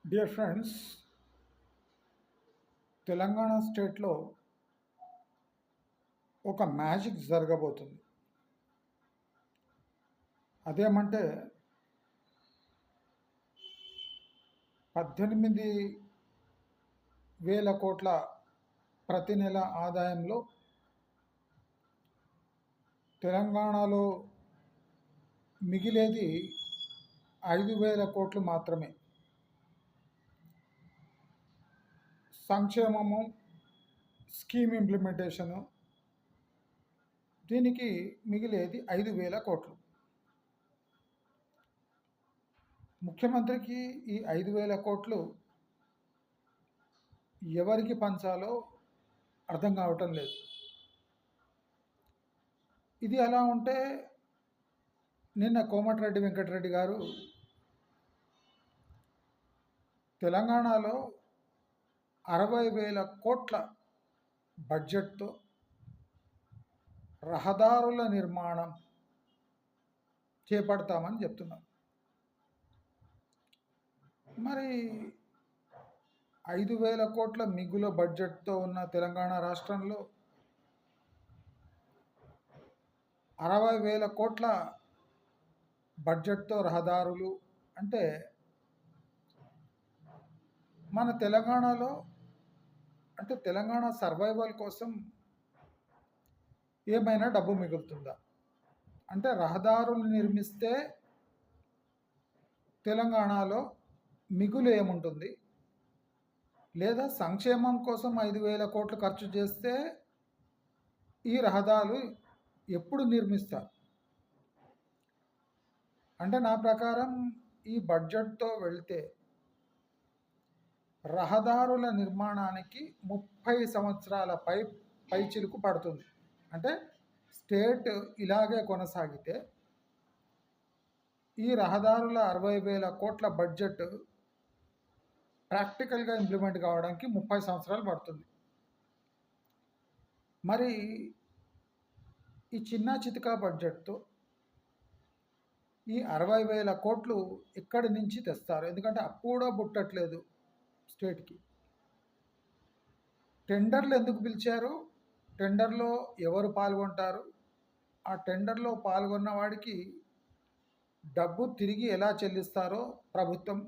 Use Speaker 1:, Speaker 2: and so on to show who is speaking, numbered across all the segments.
Speaker 1: Dear friends, Telangana స్టేట్లో ఒక magic జరగబోతుంది. అదేమంటే 18,000 కోట్ల ప్రతి నెల ఆదాయంలో తెలంగాణలో మిగిలేది 5,000 కోట్లు మాత్రమే. సంక్షేమము, స్కీమ్ ఇంప్లిమెంటేషను, దీనికి మిగిలేది 5,000 కోట్లు. ముఖ్యమంత్రికి ఈ 5,000 కోట్లు ఎవరికి పంచాలో అర్థం కావటం లేదు. ఇది అలా ఉంటే నిన్న కోమటిరెడ్డి వెంకటరెడ్డి గారు తెలంగాణలో 60,000 కోట్ల బడ్జెట్తో రహదారుల నిర్మాణం చేపడతామని చెప్తున్నారు. మరి 5,000 కోట్ల మిగులు బడ్జెట్తో ఉన్న తెలంగాణ రాష్ట్రంలో 60,000 కోట్ల బడ్జెట్తో రహదారులు అంటే మన తెలంగాణలో తెలంగాణ సర్వైవల్ కోసం ఏమైనా డబ్బు మిగులుతుందా? అంటే రహదారులు నిర్మిస్తే తెలంగాణలో మిగులు ఏముంటుంది? లేదా సంక్షేమం కోసం 5,000 కోట్లు ఖర్చు చేస్తే ఈ రహదారులు ఎప్పుడు నిర్మిస్తారు? అంటే నా ప్రకారం ఈ బడ్జెట్తో వెళ్తే రహదారుల నిర్మాణానికి 30 సంవత్సరాల పైచిలుకు పడుతుంది. అంటే స్టేట్ ఇలాగే కొనసాగితే ఈ రహదారుల 60,000 కోట్ల బడ్జెట్ ప్రాక్టికల్గా ఇంప్లిమెంట్ కావడానికి 30 సంవత్సరాలు పడుతుంది. మరి ఈ చిన్న చితకా బడ్జెట్తో ఈ 60,000 కోట్లు ఎక్కడి నుంచి తెస్తారు? ఎందుకంటే అప్పు కూడా పుట్టట్లేదు స్టేట్కి. టెండర్లు ఎందుకు పిలిచారు? టెండర్లో ఎవరు పాల్గొంటారు? ఆ టెండర్లో పాల్గొన్న వాడికి డబ్బు తిరిగి ఎలా చెల్లిస్తారో ప్రభుత్వం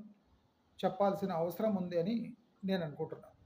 Speaker 1: చెప్పాల్సిన అవసరం ఉంది అని నేను అనుకుంటున్నాను.